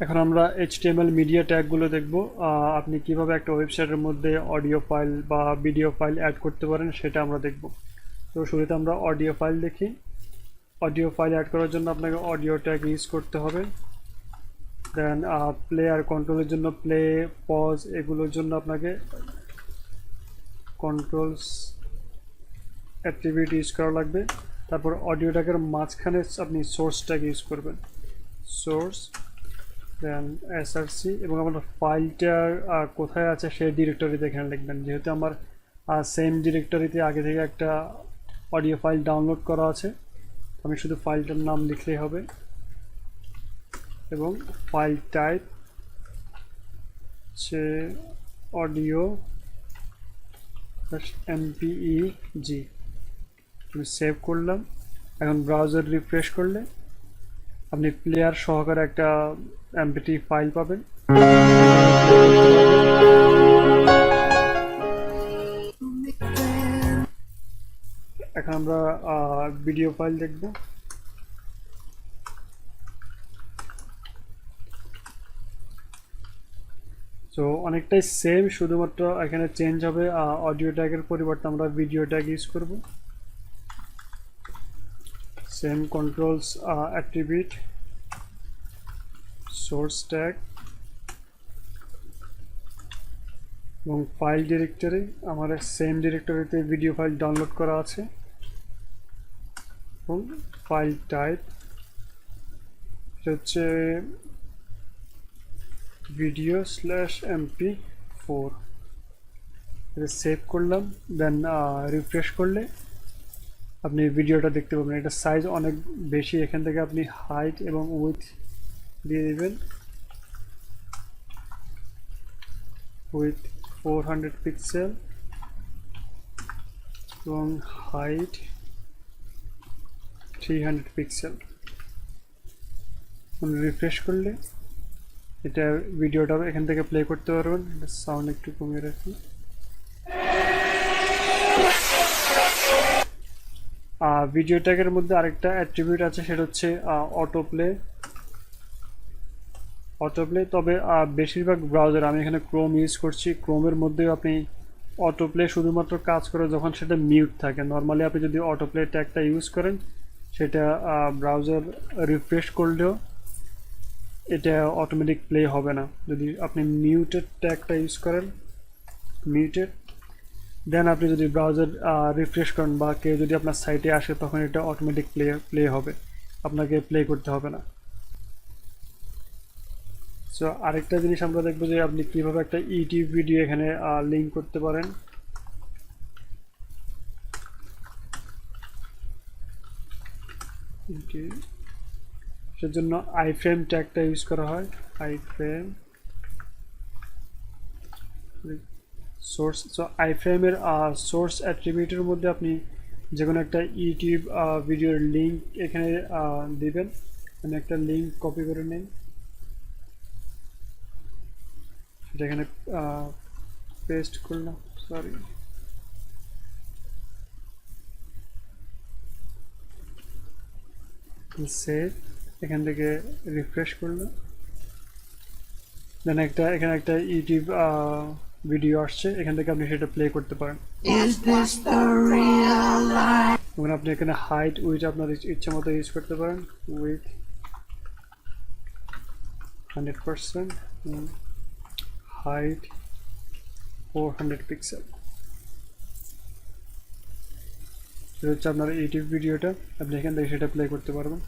এখন আমরা HTML media ট্যাগগুলো দেখব। আপনি কিভাবে একটা ওয়েবসাইটের মধ্যে অডিও ফাইল বা ভিডিও ফাইল অ্যাড করতে পারেন সেটা আমরা দেখব। তো শুরুতে আমরা অডিও ফাইল দেখি। অডিও ফাইল অ্যাড করার জন্য আপনাকে অডিও ট্যাগ ইউজ করতে হবে। দেন প্লে আর কন্ট্রোলের জন্য প্লে, পজ এগুলোর জন্য আপনাকে কন্ট্রোলস অ্যাট্রিবিউট ইউজ করা লাগবে। তারপর অডিও ট্যাগের মাঝখানে আপনি সোর্স ট্যাগ ইউজ করবেন, সোর্স, দেন এসআরসি, এবং আপনার ফাইলটার কোথায় আছে সেই ডিরেক্টরিতে এখানে লিখবেন। যেহেতু আমার সেম ডিরেক্টরিতে আগে থেকে একটা অডিও ফাইল ডাউনলোড করা আছে, আমি শুধু ফাইলটার নাম লিখলেই হবে। এবং ফাইল টাইপ হচ্ছে অডিও এমপিইজি, আমি সেভ করলাম। এখন ব্রাউজার রিফ্রেশ করলে আপনি প্লেয়ার সহকারে একটা এমপিটি ফাইল পাবেন। এখন আমরা ভিডিও ফাইল দেখব। তো অনেকটাই সেম, শুধুমাত্র এখানে চেঞ্জ হবে অডিও ট্যাগের পরিবর্তে আমরা ভিডিও ট্যাগ ইউজ করব। Same controls attribute, source tag, এবং ফাইল ডিরেক্টরি, আমার সেম ডিরেক্টরিতে ভিডিও ফাইল ডাউনলোড করা আছে। এবং ফাইল টাইপ হচ্ছে video/mp4, সেভ করলাম। দেন রিফ্রেশ করলে আপনি ভিডিওটা দেখতে পাবেন। এটা সাইজ অনেক বেশি, এখান থেকে আপনি হাইট এবং উইথ দিয়ে দিবেন। উইথ 400 পিক্সেল এবং হাইট 300 পিক্সেল। রিফ্রেশ করলে এটা ভিডিওটা এখান থেকে প্লে করতে পারবেন। সাউন্ড একটু কমিয়ে রাখি। ভিডিও ট্যাগের মধ্যে আরেকটা অ্যাট্রিবিউট আছে, সেটা হচ্ছে অটোপ্লে। তবে বেশিরভাগ ব্রাউজার, আমি এখানে ক্রোম ইউজ করছি, ক্রোমের মধ্যেও আপনি অটোপ্লে শুধুমাত্র কাজ করে যখন সেটা মিউট থাকে। নর্মালি আপনি যদি অটোপ্লে ট্যাগটা ইউজ করেন, সেটা ব্রাউজার রিফ্রেশ করলেও এটা অটোমেটিক প্লে হবে না। যদি আপনি মিউটেড ট্যাগটা ইউজ করেন, মিউটেড, দেন আপনি যদি ব্রাউজার রিফ্রেশ করেন বা কেউ যদি আপনার সাইটে আসে, তখন এটা অটোমেটিক প্লে হবে, আপনাকে প্লে করতে হবে না। সো আরেকটা জিনিস আমরা দেখবো যে আপনি কিভাবে একটা ইউটিউব ভিডিও এখানে লিঙ্ক করতে পারেন। সেজন্য আইফ্রেম ট্যাগটা ইউজ করা হয়। আইফ্রেম সোর্স, সো আইফ্রেমের সোর্স অ্যাট্রিবিউটের মধ্যে আপনি যে কোনো একটা ইউটিউব ভিডিওর লিঙ্ক এখানে দিবেন। আমি একটা লিঙ্ক কপি করে নিন, সেটা এখানে পেস্ট করলাম, সরি। সেভ, এখান থেকে রিফ্রেশ করলাম। দেন এখানে একটা ইউটিউব ভিডিও আসছে, এখান থেকে আপনি সেটা প্লে করতে পারেন। এবং আপনি এখানে হাইট উইথ আপনার ইচ্ছা মতো ইউজ করতে পারেন। With 100%, height 400 pixel. সেটা হচ্ছে আপনার ইউটিউব ভিডিওটা, আপনি এখান থেকে সেটা প্লে করতে পারবেন।